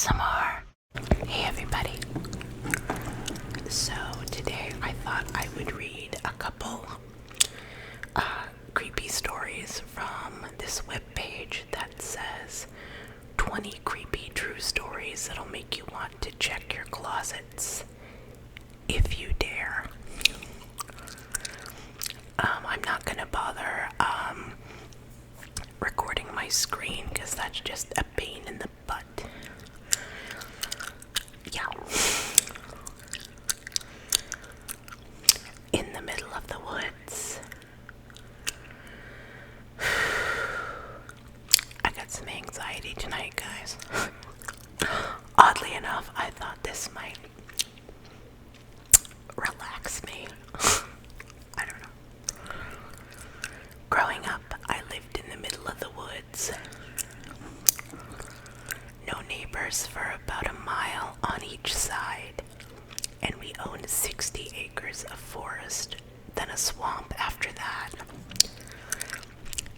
ASMR. Hey everybody. So today I thought I would read a couple creepy stories from this webpage that says 20 creepy true stories that'll make you want to check your closets if you dare. I'm not gonna bother recording my screen because that's just a pain in the butt. Yeah. In the middle of the woods. I got some anxiety tonight, guys. Oddly enough, I thought this might relax me. I don't know. Growing up, I lived in the middle of the woods. No neighbors for about a mile on each side, and we owned 60 acres of forest, then a swamp after that.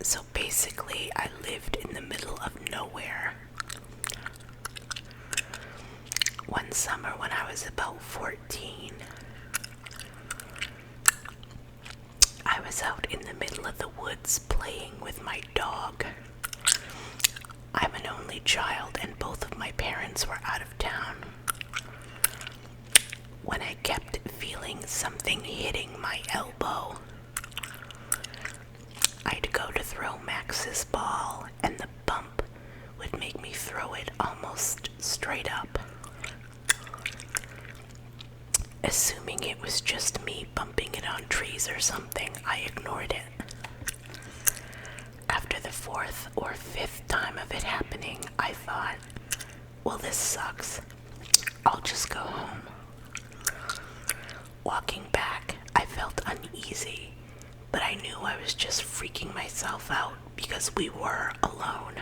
So basically, I lived in the middle of nowhere. One summer when I was about 14, I was out in the middle of the woods playing with my dog. I'm an only child and both of my parents were out of town. When I kept feeling something hitting my elbow, I'd go to throw Max's ball and the bump would make me throw it almost straight up. Assuming it was just me bumping it on trees or something, I ignored it. After the fourth or fifth time of it happening, I thought, well, this sucks. I'll just go home. Walking back, I felt uneasy, but I knew I was just freaking myself out because we were alone.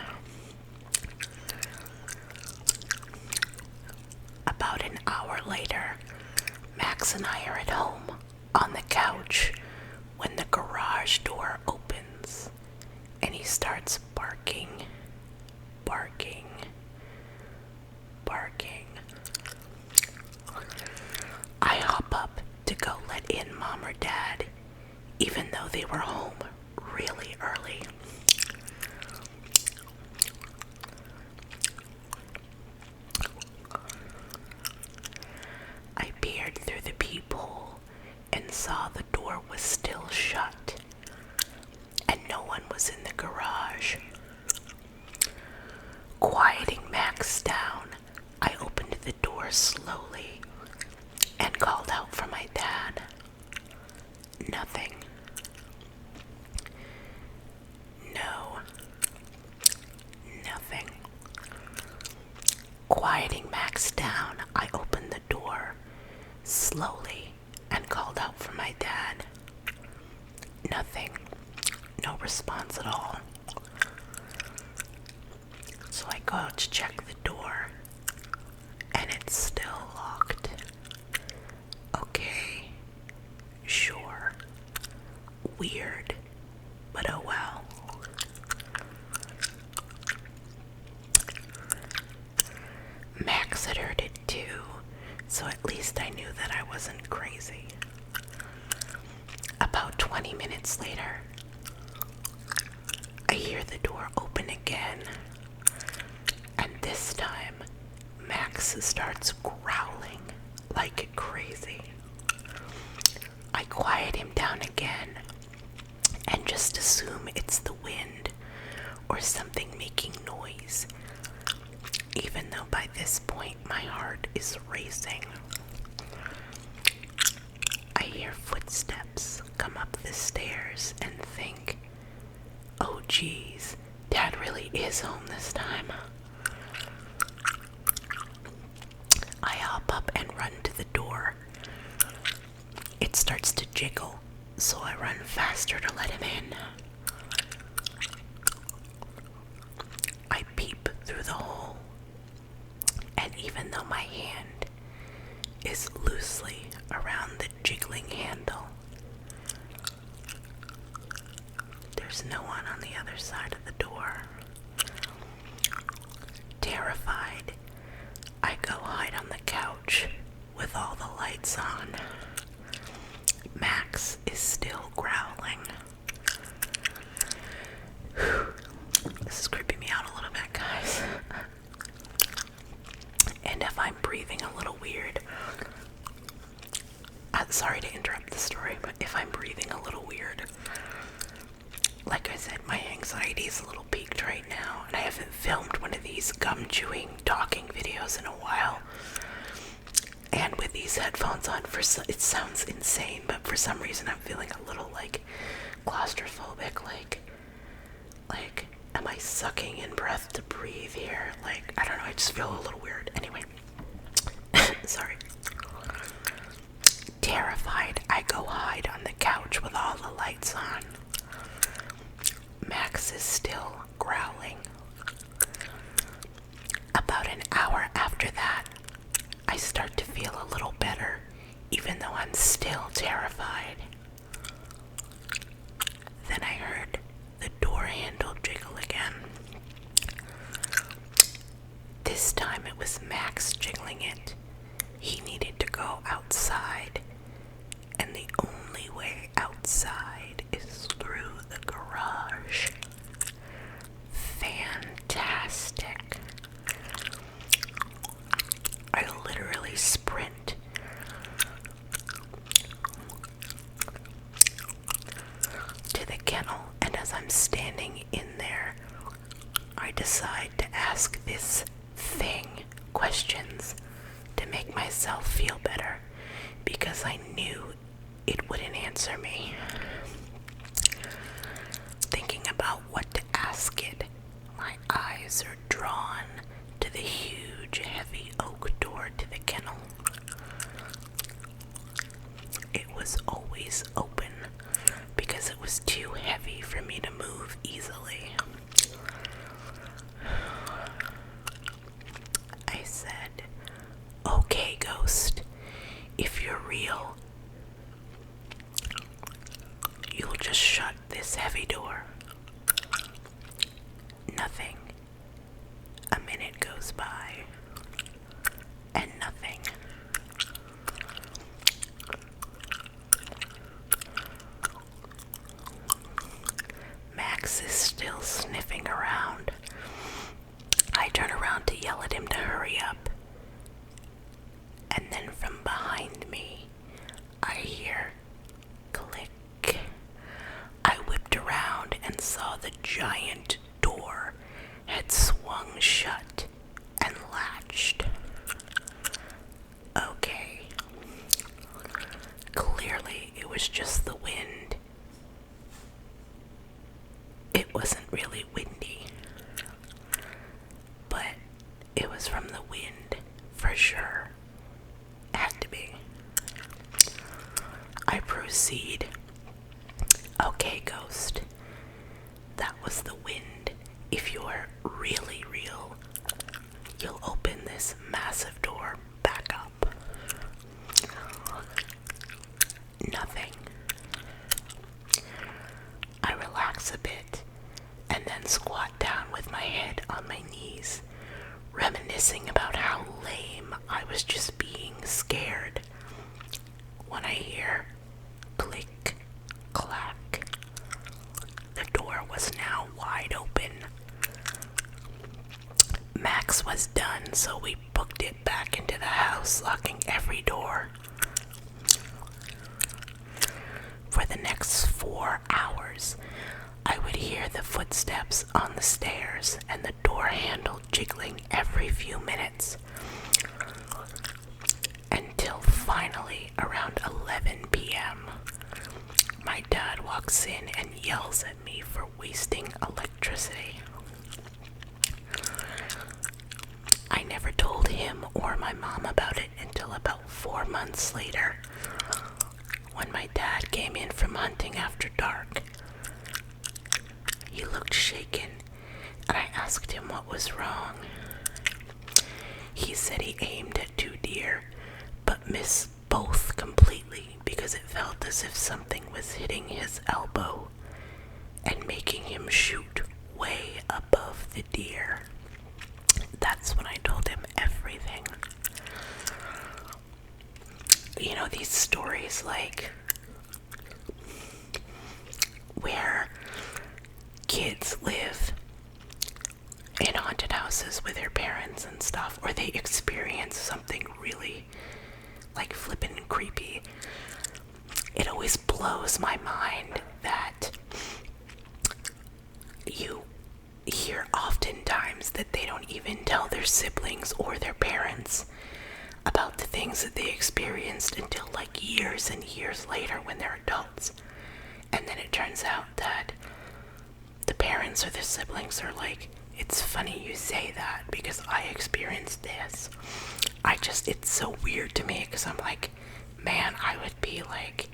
About an hour later, Max and I are at home on the couch when the garage door opens and he starts barking. I hop up to go let in Mom or Dad, even though they were home really early. I peered through the peephole and saw the door was still shut and no one was in the garage. Quieting Max down, I opened the door slowly and called out for my dad. Nothing. No. Nothing. Quieting Max down, I opened the door slowly and called out for my dad. Nothing. No response at all. So I go out to check the door, and it's still locked. Okay, sure, weird, but oh well. Max had heard it too, so at least I knew that I wasn't crazy. About 20 minutes later, I hear the door open again, and this time, Max starts growling like crazy. I quiet him down again and just assume it's the wind or something making noise, even though by this point my heart is racing. I hear footsteps come up the stairs and think, oh geez, Dad really is home this time. I hop up and run to the door. It starts to jiggle, so I run faster to let him in. I peep through the hole, and even though my hand is loosely around the jiggling handle, there's no one on the other side of the door. Terrified, breathing a little weird, sorry to interrupt the story, but if I'm breathing a little weird, like I said, my anxiety is a little peaked right now, and I haven't filmed one of these gum chewing talking videos in a while. And with these headphones on, it sounds insane, but for some reason I'm feeling a little like claustrophobic, like am I sucking in breath to breathe here? Like, I don't know, I just feel a little weird. Anyway, sorry. Terrified, I go hide on the couch with all the lights on. Max is still growling. About an hour after that, I start to feel a little better, even though I'm still terrified. Then I heard the door handle jiggle again. This time it was Max jiggling it. He needed to go outside, and the only way outside is through the garage. Fantastic. I literally sprint to the kennel, and as I'm standing in there, I decide to ask this thing questions to make myself feel better, because I knew it wouldn't answer me. Thinking about what to ask it, my eyes are drawn to the huge, heavy oak door to the kennel. It was always open because it was too heavy for me to move easily. I said, "Okay, ghost, if you're real, you'll just shut this heavy door." Nothing. A minute goes by, and nothing. Max is still sniffing around. I turn around to yell at him to hurry up. And then from behind me, I hear click. I whipped around and saw the giant door had swung shut and latched. Okay. Clearly, it was just the wind. It wasn't really windy, but it was from the wind, for sure. Had to be. I proceed. "Okay, ghost, that was the wind. If you're really real, you'll open this massive door back up." Nothing. I relax a bit and then squat down with my head on my knees, reminiscing about how lame I was just being scared, when I hear click, clack. The door was now wide open. Max was done, so we booked it back into the house, locking every door. For the next 4 hours, I would hear the footsteps on the stairs and the door handle jiggling every few minutes, until finally around 11 p.m. my dad walks in and yells at me for wasting electricity. I never told him or my mom about it until about 4 months later, when my dad came in from hunting after dark. He looked shaken, and I asked him what was wrong. He said he aimed at 2 deer, but missed both completely because it felt as if something was hitting his elbow and making him shoot way above the deer. That's when I told him everything. You know, these stories like where kids live in haunted houses houses with their parents and stuff, or they experience something really like flippin' creepy, it always blows my mind that you hear oftentimes that they don't even tell their siblings or their parents about the things that they experienced until like years and years later when they're adults. And then it turns out that the parents or the siblings are like, it's funny you say that because I experienced this. It's so weird to me because I'm like, man, I would be like,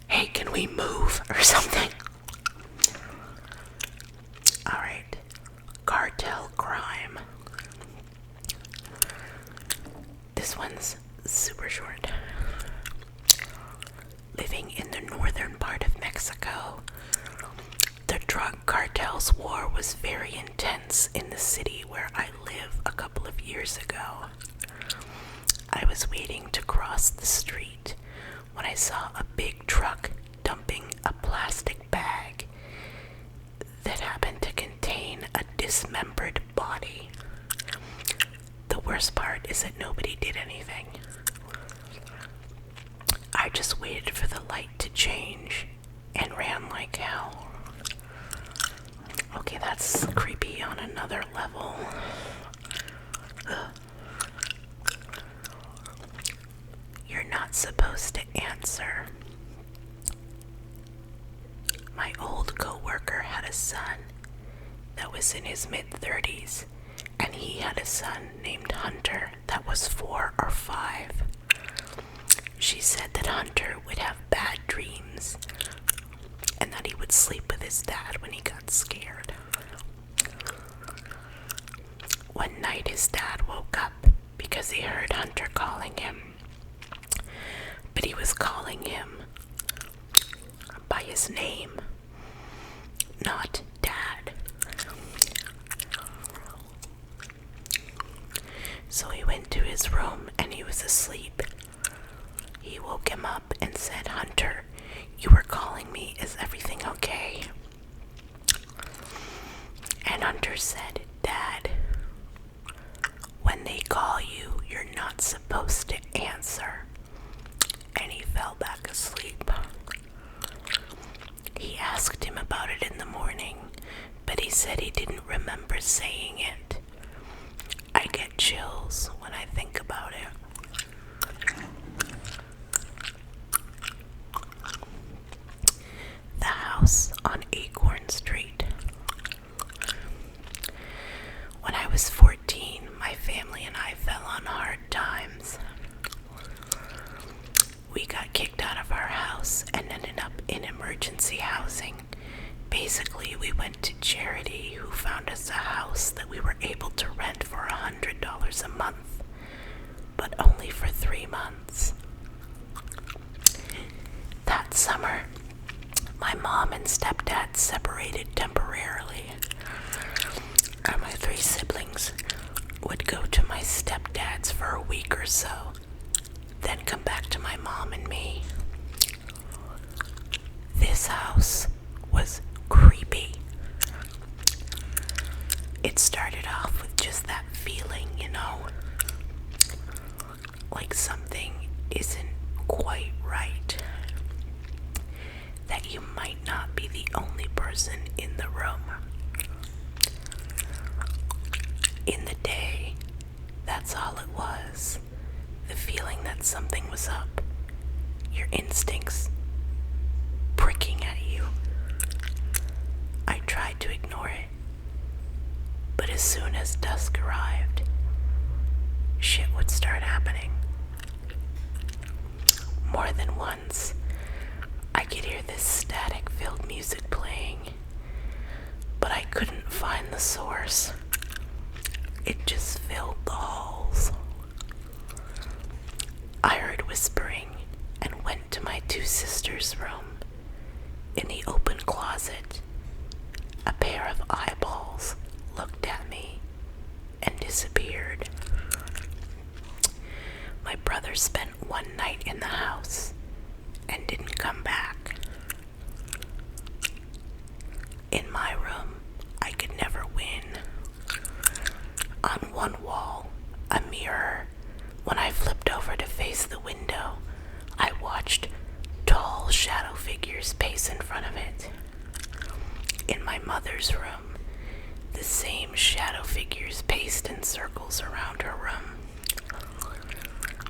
hey, can we move or something? Alright, cartel crime. This one's super short. Living in the northern part of Mexico, the drug cartel's war was very intense in the city where I live a couple of years ago. I was waiting to cross the street when I saw a big truck dumping a plastic bag that happened to contain a dismembered body. The worst part is that nobody did anything. I just waited for the light to change and ran like hell. Okay, that's creepy on another level. Ugh. You're not supposed to answer. My old coworker had a son that was in his mid-30s, and he had a son named Hunter that was 4 or 5. She said that Hunter would have bad dreams and that he would sleep with his dad when he got scared. One night his dad woke up because he heard Hunter calling him, but he was calling him by his name, not Dad. So he went to his room and he was asleep. He woke him up and said, Hunter, you were calling me, is everything okay? And Hunter said, Dad, when they call you, you're not supposed to answer. And he fell back asleep. He asked him about it in the morning, but he said he didn't remember saying it. I get chills when I think about it. The house on Acorn Street. When I was 14, my family and I fell on hard times. We got kicked out of our house and ended up in emergency housing. Basically, we went to charity, who found us a house that we were able to rent for $100 a month, but only for 3 months. That summer, my mom and stepdad separated temporarily, and my 3 siblings would go to my stepdad's for a week or so, then come back to my mom and me. This house was creepy. It started off with just that feeling, like something isn't quite right. That you might not be the only person in the room. In the day, that's all it was. The feeling that something was up. Your instincts pricking at you. I tried to ignore it, but as soon as dusk arrived, shit would start happening. More than once, I could hear this static-filled music playing, but I couldn't find the source. It just filled the halls. I heard whispering and went to my 2 sisters' room. In the open closet, a pair of eyeballs looked at me and disappeared. My brother spent one night in the house and didn't come back. In my room, I could never win. mother's room, the same shadow figures paced in circles around her room.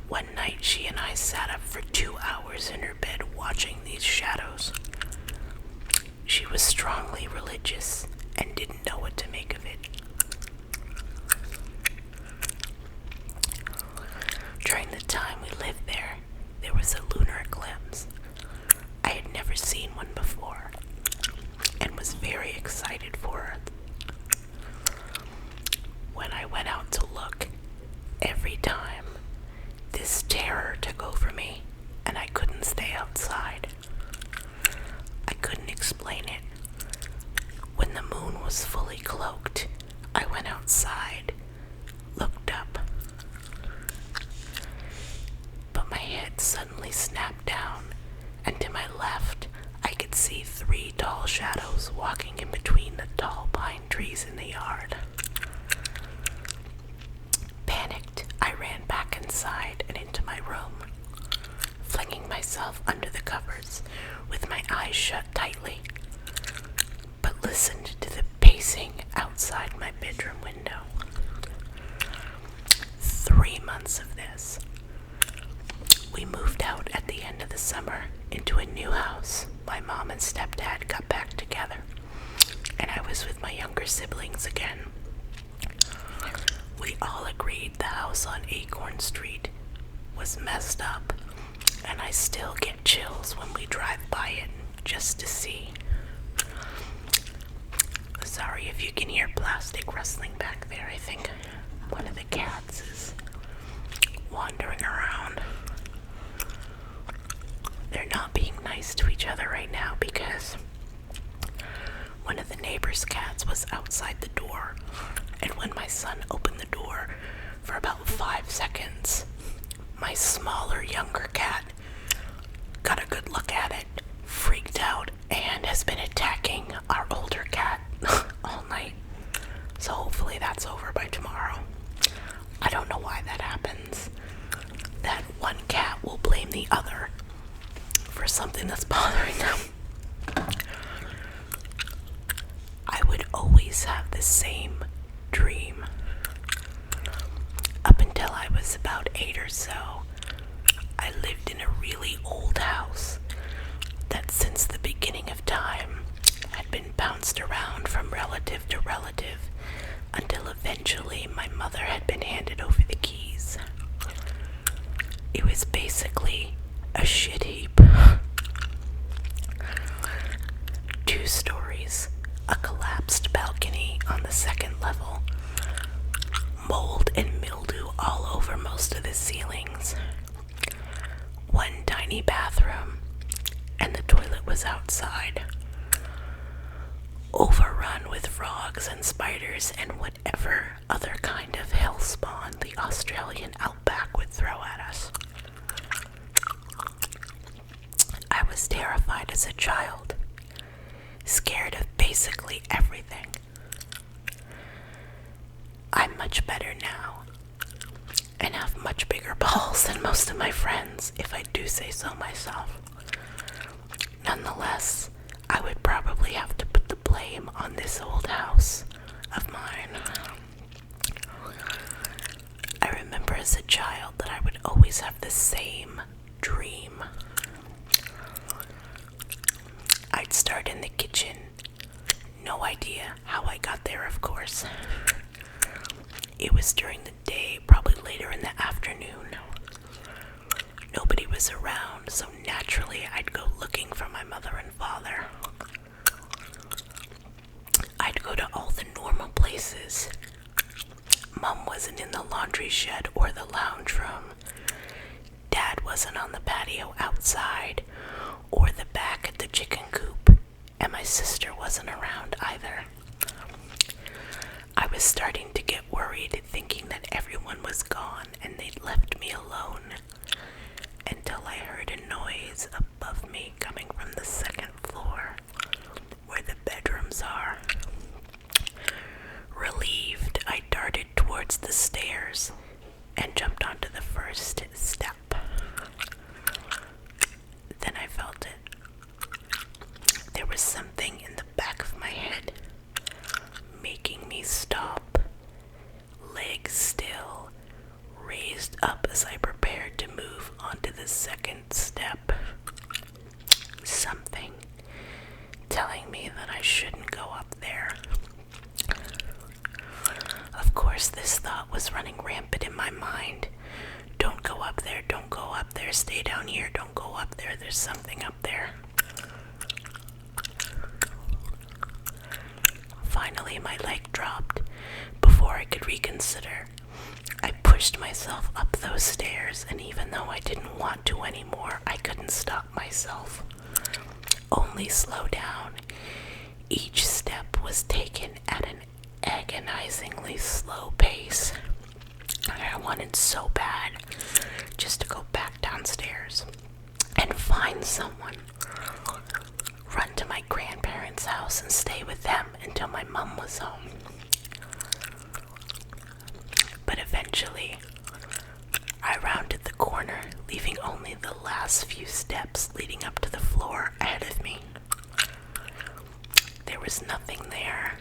One night she and I sat up for 2 hours in her bed watching these shadows. She was strongly religious and didn't know what to make of it. During the time we lived there, there was a lunar eclipse. I had never seen one before and was very excited for it. When I went out to look, every time, this terror took over me and I couldn't stay outside. I couldn't explain it. When the moon was fully cloaked, I went outside, looked up, but my head suddenly snapped down, and to my left, I could see 3 tall shadows walking in between the tall pine trees in the yard. Panicked, I ran back inside and into my room, flinging myself under the covers with my eyes shut tightly, but listened to the pacing outside my bedroom window. 3 months of this. We moved out at the end of the summer into a new house. My mom and stepdad got back together, and I was with my younger siblings again. We all agreed the house on Acorn Street was messed up, and I still get chills when we drive by it just to see. Sorry if you can hear plastic rustling back there. I think one of the cats is wandering around. They're not being nice to each other right now because one of the neighbor's cats was outside the door, and when my son opened the door for about 5 seconds, my smaller, younger cat got a good look at it, freaked out, and has been attacking our older cat all night. So hopefully that's over by tomorrow. I don't know why that happens. That one cat will blame the other for something that's bothering them. I would always have the same dream. Up until I was about 8 or so, I lived in a really old house that since the beginning of time had been bounced around from relative to relative until eventually my mother had been handed over the keys. It was basically a shit heap. 2 stories, a collapsed balcony on the 2nd level, mold and mildew all over most of the ceilings, 1 tiny bathroom, and the toilet was outside, overrun with frogs and spiders and whatever other kind of hellspawn the Australian outback would throw at us. I was terrified as a child, scared of basically everything. I'm much better now, and have much bigger balls than most of my friends, if I do say so myself. Nonetheless, I would probably have to put the blame on this old house of mine. I remember as a child that I would always have the same dream. I'd start in the kitchen. No idea how I got there, of course. It was during the day, probably later in the afternoon. Nobody was around, so naturally I'd go looking for my mother and father. I'd go to all the normal places. Mom wasn't in the laundry shed or the lounge room. Dad wasn't on the patio outside or the back at the chicken coop, and my sister wasn't around either. I was starting to get worried, thinking that everyone was gone and they'd left me alone, until I heard a noise above me coming from the 2nd floor, where the bedrooms are. Relieved, I darted towards the stairs and jumped onto the 1st step. Then I felt it. There was something in the back of my head. up as I prepared to move onto the second step. Something telling me that I shouldn't go up there. Of course, this thought was running rampant in my mind. Don't go up there, don't go up there, stay down here, don't go up there, there's something up there. Finally, my leg dropped. Before I could reconsider, I pushed myself up those stairs, and even though I didn't want to anymore, I couldn't stop myself. Only slow down. Each step was taken at an agonizingly slow pace. I wanted so bad just to go back downstairs and find someone. Run to my grandparents' house and stay with them until my mom was home. But eventually, I rounded the corner, leaving only the last few steps leading up to the floor ahead of me. There was nothing there.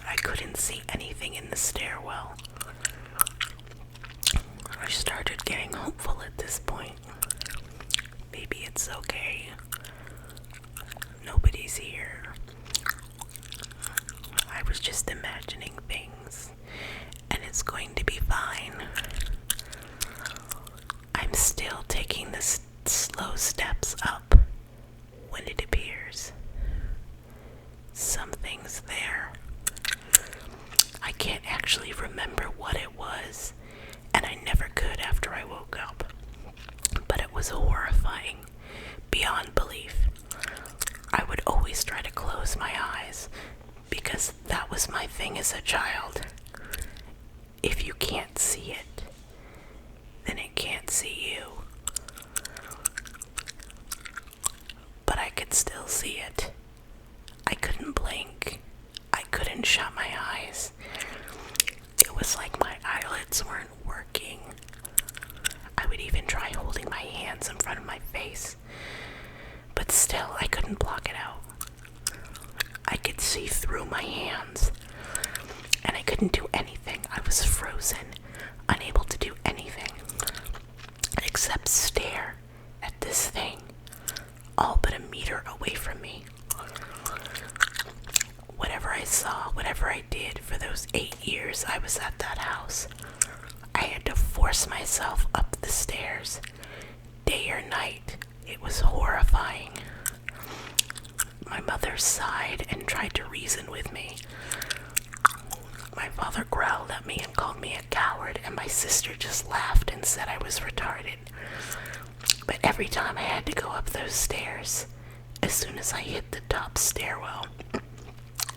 I couldn't see anything in the stairwell. I started getting hopeful at this point. Maybe it's okay. Nobody's here. I was just imagining things, and it's going to be fine. I'm still taking the slow steps up when it appears. Something's there. I can't actually remember what it was, and I never could after I woke up. But it was horrifying, beyond belief. I would always try to close my eyes, because that was my thing as a child. If you can't see it, then it can't see you. But I could still see it. I couldn't blink. I couldn't shut my eyes. It was like my eyelids weren't working. I would even try holding my hands in front of my face, but still I couldn't block it out. I could see through my hands, and I couldn't do anything. I was frozen, unable to do anything except stare at this thing, all but a meter away from me. Whatever I saw, whatever I did for those 8 years I was at that house, I had to force myself up the stairs, day or night. It was horrifying. My mother sighed and tried to reason with me. My father growled at me and called me a coward, and my sister just laughed and said I was retarded. But every time I had to go up those stairs, as soon as I hit the top stairwell,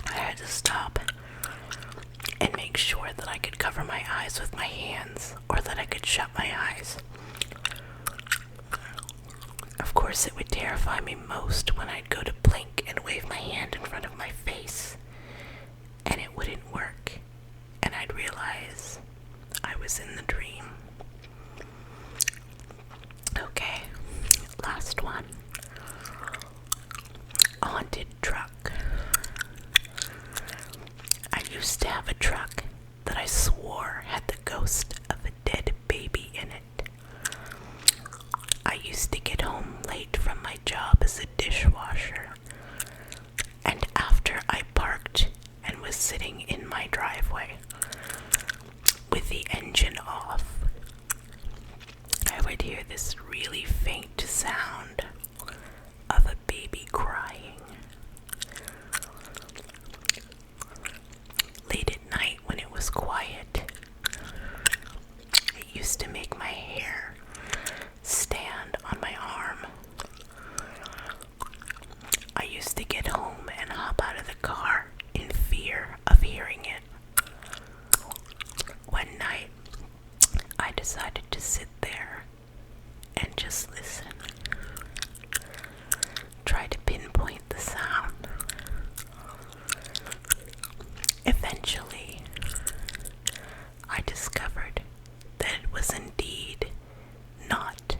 I had to stop and make sure that I could cover my eyes with my hands, or that I could shut my eyes. Of course, it would terrify me most when I'd go to blink and wave my hand in front of my face, and it wouldn't work, and I'd realize I was in the dream. Okay, last one. Haunted truck. I used to have a truck that I swore had the ghost of a dead baby in it. I used to get home late from my job as a dishwasher, and after I parked and was sitting in my driveway with the engine off, I would hear this really faint sound of a baby crying. Late at night when it was quiet, it used to make my hair stand on my arm. I used to get home and hop out of the car in fear of hearing it. One night, I decided to sit there and just listen. Try to pinpoint the sound. Eventually, I discovered that it was indeed not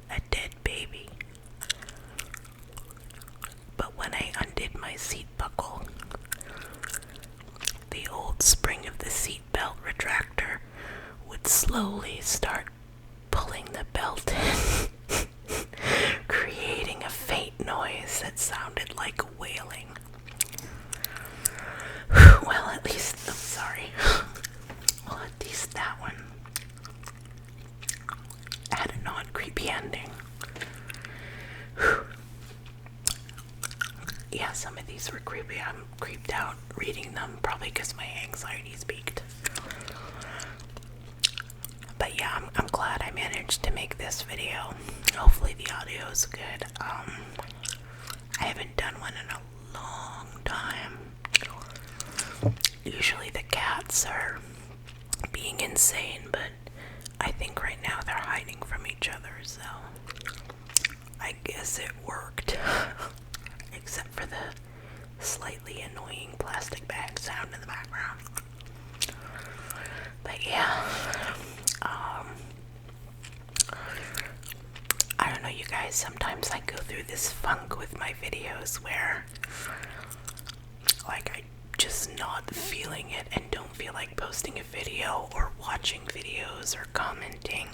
a dead baby. But when I undid my seat buckle, the old spring of the seat belt retractor would slowly start pulling the belt in, creating a faint noise that sounded like wailing. Well, at least, I'm sorry. Well, at least that one had a non-creepy ending. Yeah, some of these were creepy. I'm creeped out reading them, probably because my anxiety's peaked. But yeah, I'm glad I managed to make this video. Hopefully the audio is good. I haven't done one in a long time. Usually the cats are being insane, but I think right now they're hiding from each other, so I guess it worked. Except for the slightly annoying plastic bag sound in the background. But yeah, I don't know, you guys, sometimes I go through this funk with my videos where, like, I just not feeling it and don't feel like posting a video or watching videos or commenting.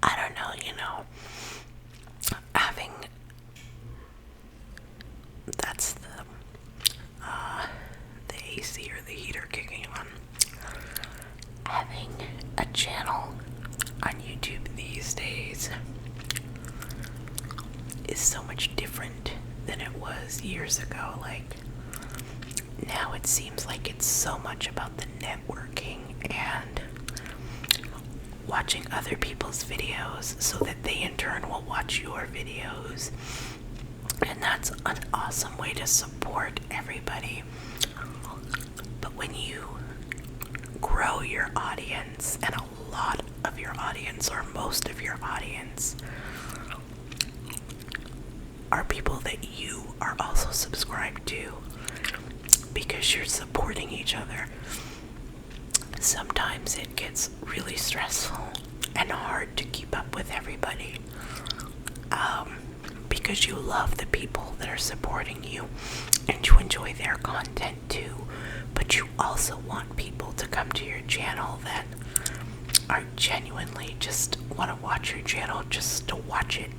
I don't know, having, that's the AC or the heater kicking on. Having a channel on YouTube these days is so much different than it was years ago. Like, now it seems like it's so much about the networking and watching other people's videos so that they in turn will watch your videos. And that's an awesome way to support everybody. But when you grow your audience, and a lot of your audience or most of your audience are people that you are also subscribed to because you're supporting each other, sometimes it gets really stressful and hard to keep up with everybody, because you love the people that are supporting you and you enjoy their content too, but you also want people to come to your channel that are genuinely just want to watch your channel just to watch it.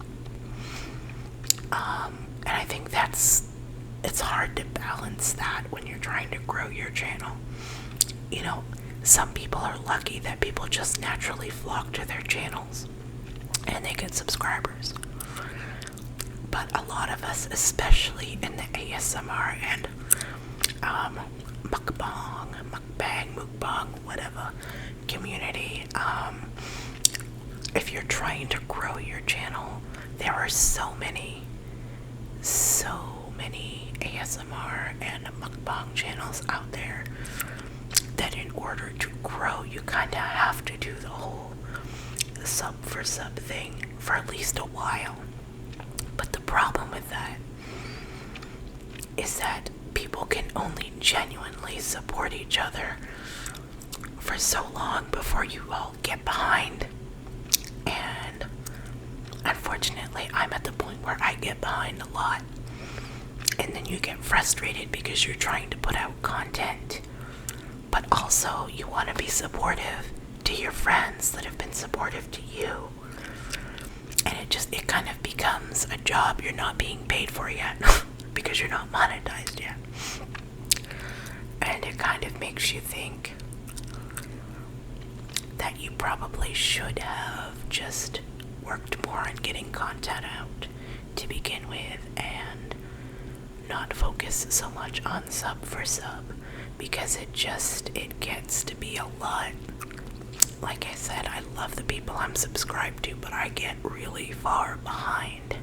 And I think it's hard to balance that when you're trying to grow your channel. Some people are lucky that people just naturally flock to their channels and they get subscribers. But a lot of us, especially in the ASMR and mukbang, whatever community, if you're trying to grow your channel, there are so many ASMR and mukbang channels out there that in order to grow, you kind of have to do the whole sub for sub thing for at least a while. But the problem with that is that people can only genuinely support each other for so long before you all get behind. And unfortunately, I'm at the point where I get behind a lot. And then you get frustrated because you're trying to put out content, but also you want to be supportive to your friends that have been supportive to you. And it kind of becomes a job you're not being paid for yet because you're not monetized yet. And it kind of makes you think that you probably should have just worked more on getting content out to begin with and not focus so much on sub for sub, because it gets to be a lot. Like I said, I love the people I'm subscribed to, but I get really far behind.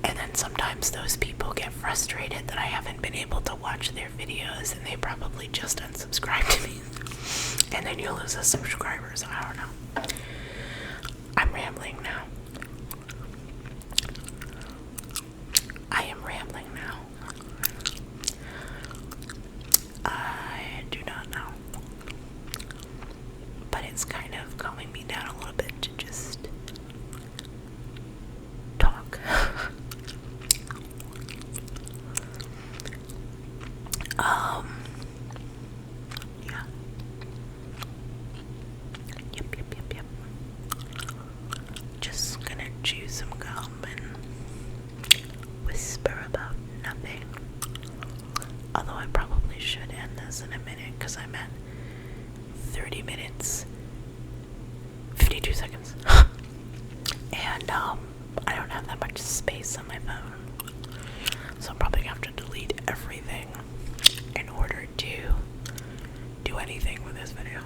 And then sometimes those people get frustrated that I haven't been able to watch their videos and they probably just unsubscribe to me. And then you lose the subscribers. I don't know. I'm rambling now. I am rambling now. I do not know. But it's kind of calming me down a little bit to just talk. Yeah. Yep. Just gonna chew some gum and whisper about nothing. Although I probably should end this in a minute because I'm at 30 minutes 52 seconds. And I don't have that much space on my phone. So I'm probably gonna have to delete everything in order to do anything with this video.